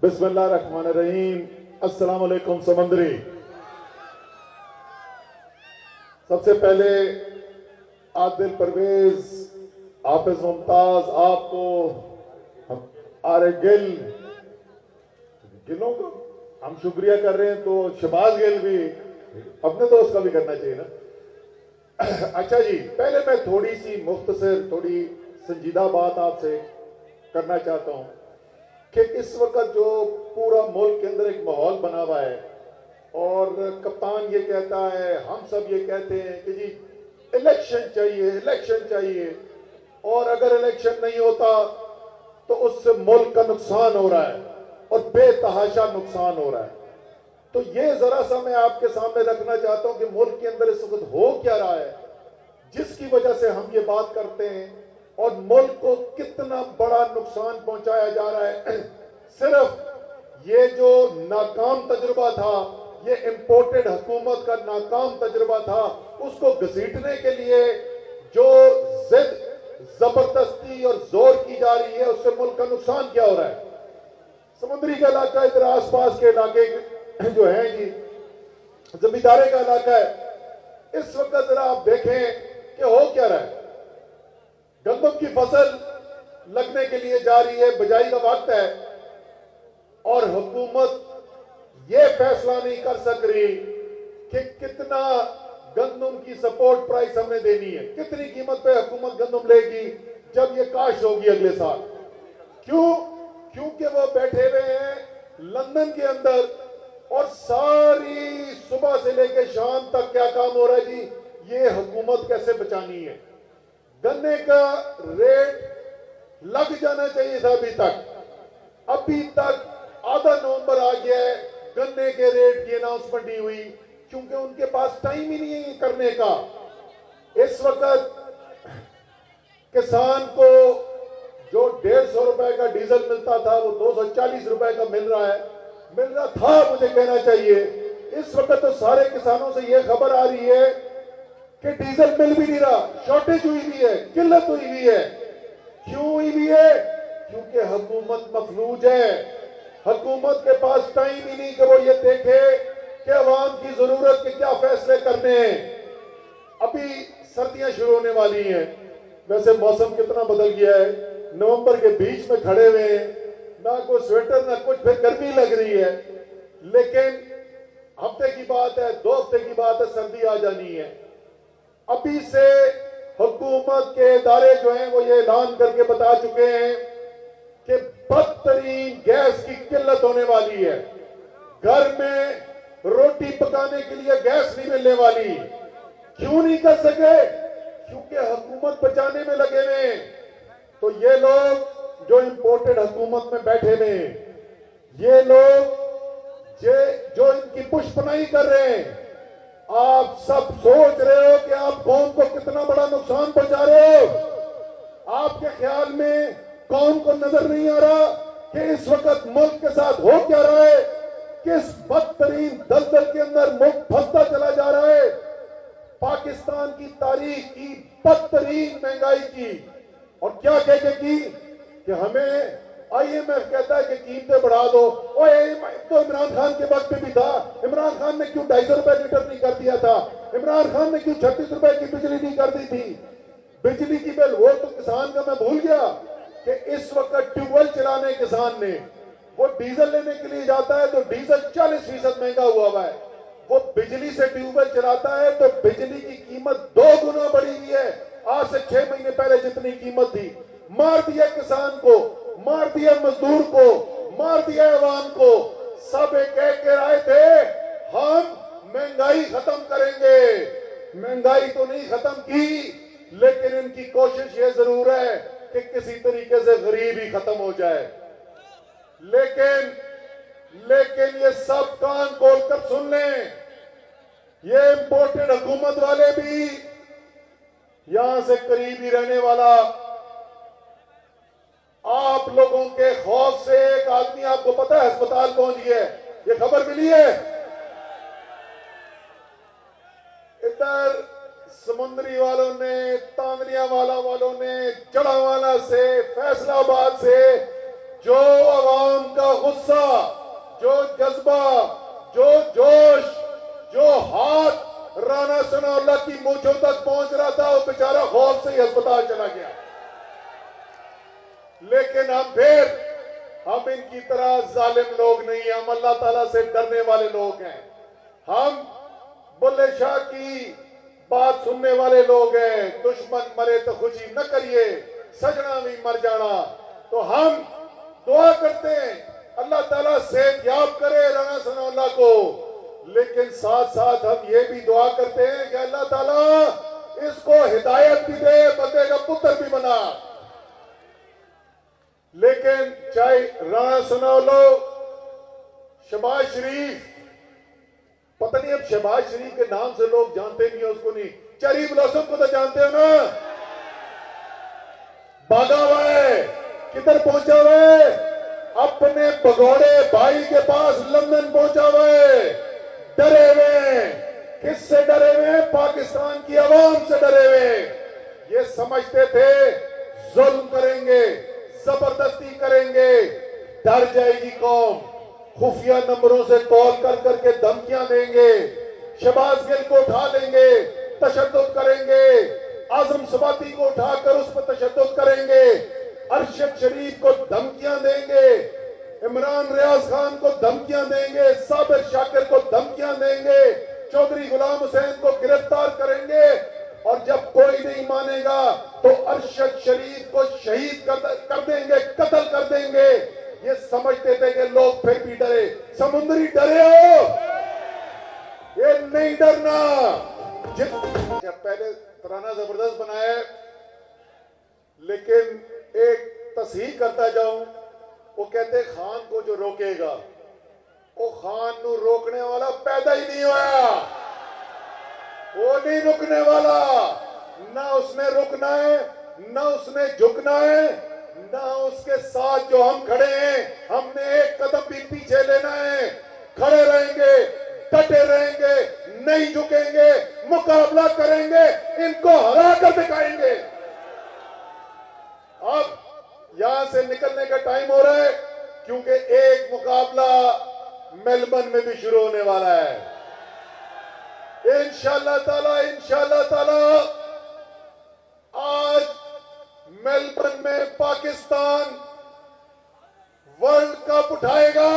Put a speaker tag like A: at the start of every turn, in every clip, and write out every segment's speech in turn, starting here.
A: बिस्मिल्लाहिर्रहमानिर्रहीम। अस्सलाम वालेकुम समंदरी। सबसे पहले आदिल परवेज, हाफिज मुमताज, आपको आरे गिलों को हम शुक्रिया कर रहे हैं, तो शहबाज गिल भी अपने दोस्त का भी करना चाहिए ना। अच्छा जी, पहले मैं थोड़ी सी मुख्तसर, थोड़ी संजीदा बात आपसे करना चाहता हूं कि इस वक्त जो पूरा मुल्क के अंदर एक माहौल बना हुआ है और कप्तान ये कहता है, हम सब ये कहते हैं कि जी इलेक्शन चाहिए, इलेक्शन चाहिए, और अगर इलेक्शन नहीं होता तो उससे मुल्क का नुकसान हो रहा है और बेतहाशा नुकसान हो रहा है। तो ये जरा सा मैं आपके सामने रखना चाहता हूं कि मुल्क के अंदर इस वक्त हो क्या रहा है जिसकी वजह से हम ये बात करते हैं और मुल्क को कितना बड़ा नुकसान पहुंचाया जा रहा है। सिर्फ ये जो नाकाम तजुर्बा था, ये इंपोर्टेड हुकूमत का नाकाम तजुर्बा था, उसको घसीटने के लिए जो जिद, जबरदस्ती और जोर की जा रही है, उससे मुल्क का नुकसान क्या हो रहा है। समुद्री का इलाका, इधर आसपास के इलाके जो है जी, जमींदारे का इलाका है, इस वक्त जरा आप देखें कि हो क्या रहा है। गंदम की फसल लगने के लिए जा रही है, बिजाई का वक्त है, और हुकूमत ये फैसला नहीं कर सक रही कि कितना गंदम की सपोर्ट प्राइस हमने देनी है, कितनी कीमत पे हुकूमत गंदम लेगी जब ये काश्त होगी अगले साल। क्यों? क्योंकि वो बैठे हुए हैं लंदन के अंदर और सारी सुबह से लेकर शाम तक क्या काम हो रहा है जी, ये हुकूमत कैसे बचानी है। गन्ने का रेट लग जाना चाहिए था अभी तक आधा नवंबर आ गया है, गन्ने के रेट की अनाउंसमेंट नहीं हुई, क्योंकि उनके पास टाइम ही नहीं है करने का। इस वक्त किसान को जो 150 रुपए का डीजल मिलता था वो 240 रुपए का मिल रहा था, मुझे कहना चाहिए। इस वक्त तो सारे किसानों से यह खबर आ रही है कि डीजल मिल भी नहीं रहा, शॉर्टेज हुई हुई है, किल्लत हुई हुई है। क्यों हुई हुई है? क्योंकि हुकूमत मफलूज है। हुकूमत के पास टाइम ही नहीं कि वो ये देखे कि अवाम की जरूरत के क्या फैसले करने हैं। अभी सर्दियां शुरू होने वाली हैं, वैसे मौसम कितना बदल गया है, नवंबर के बीच में खड़े हुए हैं, ना कोई स्वेटर ना कुछ, फिर गर्मी लग रही है। लेकिन हफ्ते की बात है, 2 हफ्ते की बात है, सर्दी आ जानी है। अभी से हुकूमत के इदारे जो हैं वो ये ऐलान करके बता चुके हैं कि बदतरीन गैस की किल्लत होने वाली है। घर में रोटी पकाने के लिए गैस नहीं मिलने वाली। क्यों नहीं कर सके? क्योंकि हुकूमत बचाने में लगे हुए। तो ये लोग जो इंपोर्टेड हुकूमत में बैठे हुए, ये लोग जो इनकी पुष्पनाई कर रहे हैं, आप सब सोच रहे हो कि आप कौम को कितना बड़ा नुकसान पहुंचा रहे हो। आपके ख्याल में कौम को नजर नहीं आ रहा कि इस वक्त मुल्क के साथ हो क्या रहा है, किस बदतरीन दलदल के अंदर मुल्क फंसता चला जा रहा है। पाकिस्तान की तारीख की बदतरीन महंगाई की, और क्या कह के की कि हमें IMF कहता है कि कीमतें बढ़ा दो। तो इमरान खान के वक्त में भी था। इमरान खान ने क्यों 250 रुपए लीटर नहीं कर दिया था? इमरान खान ने क्यों 36 रुपए की बिजली नहीं कर दी थी? बिजली की बिल, वो तो किसान का मैं भूल गया कि इस वक्त ट्यूबवेल चलाने किसान ने, वो डीजल लेने के लिए जाता है तो डीजल 40% महंगा हुआ है। वो बिजली से ट्यूबवेल चलाता है तो बिजली की कीमत 2 गुना बढ़ी हुई है, आज से 6 महीने पहले जितनी कीमत थी। मार दिया किसान को, मार दिया मजदूर को, मार दिया अवाम को। सब एक कह रहे थे हम महंगाई खत्म करेंगे। महंगाई तो नहीं खत्म की, लेकिन इनकी कोशिश ये जरूर है कि किसी तरीके से गरीबी खत्म हो जाए। लेकिन ये सब कान खोलकर सुन लें, ये इंपोर्टेड हुकूमत वाले भी, यहां से करीब ही रहने वाला, आप लोगों के खौफ से एक आदमी, आपको पता है अस्पताल पहुंच गया है, ये खबर मिली है। इधर समुद्री वालों ने, तांदनिया वालों ने, जड़ावाला से, फैसलाबाद से जो अवाम का गुस्सा, जो जज्बा, जो जोश, जो हाथ राना सनाउल्लाह की मूंछों तक पहुंच रहा था, वो बेचारा खौफ से ही अस्पताल चला गया। लेकिन हम इनकी तरह जालिम लोग नहीं हैं, हम अल्लाह ताला से डरने वाले लोग हैं। हम बुल्ले शाह की बात सुनने वाले लोग हैं। दुश्मन मरे तो खुशी न करिए, सजना भी मर जाना। तो हम दुआ करते हैं अल्लाह ताला सेहत याब करे राना सनाउल्लाह को, लेकिन साथ साथ हम ये भी दुआ करते हैं कि अल्लाह ताला इसको हिदायत भी दे, बंदे का पुत्र भी बना। लेकिन चाहे राना सनाउल्लाह, शहबाज शरीफ, पता नहीं अब शहबाज शरीफ के नाम से लोग जानते नहीं है उसको, नहीं चेरी ब्लॉसम को तो जानते हो ना, भागा हुआ है, किधर पहुंचा हुआ है, अपने भगोड़े भाई के पास लंदन पहुंचा हुआ है। डरे हुए, किससे डरे हुए? पाकिस्तान की आवाम से डरे हुए। ये समझते थे जुल्म करेंगे, जबरदस्ती करेंगे, डर जाएगी कौम, खुफिया नंबरों से कॉल कर करके धमकियां देंगे, शहबाज गिल को उठा लेंगे, तशद्दुद करेंगे, आजम सबाती को उठाकर उस पर तशद्दुद करेंगे, अरशद शरीफ को धमकियां देंगे, इमरान रियाज खान को धमकियां देंगे, साबिर शाकिर को धमकियां देंगे, चौधरी गुलाम हुसैन को गिरफ्तार करेंगे, और जब कोई नहीं मानेगा तो अरशद शरीफ को शहीद कर देंगे, कत्ल कर देंगे। ये समझते थे कि लोग फिर भी डरे। समुद्री डरे हो, ये नहीं डरना। जब पहले तराना जबरदस्त बनाया, लेकिन एक तस्हीर करता जाऊं, वो कहते खान को जो रोकेगा, वो खान को रोकने वाला पैदा ही नहीं हुआ, वो नहीं रुकने वाला। ना उसने रुकना है, ना उसने झुकना है, ना उसके साथ जो हम खड़े हैं, हमने एक कदम भी पीछे लेना है। खड़े रहेंगे, डटे रहेंगे, नहीं झुकेंगे, मुकाबला करेंगे, इनको हरा कर दिखाएंगे। अब यहां से निकलने का टाइम हो रहा है, क्योंकि एक मुकाबला मेलबर्न में भी शुरू होने वाला है। इंशाअल्लाह ताला आज मेलबर्न में पाकिस्तान वर्ल्ड कप उठाएगा।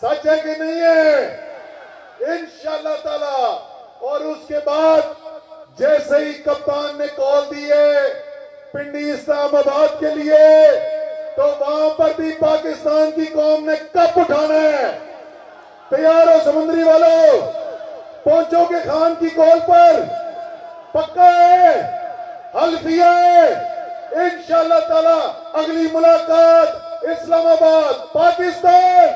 A: सच है कि नहीं है? इंशाअल्लाह ताला। और उसके बाद जैसे ही कप्तान ने कॉल दी है पिंडी इस्लामाबाद के लिए, तो वहां पर भी पाकिस्तान की कौम ने कप उठाना है। तैयार हो समुद्री वालों? पहुंचोगे खान की कॉल पर? पक्का है? हल्फिया है? इंशाअल्लाह ताला अगली मुलाकात इस्लामाबाद, पाकिस्तान।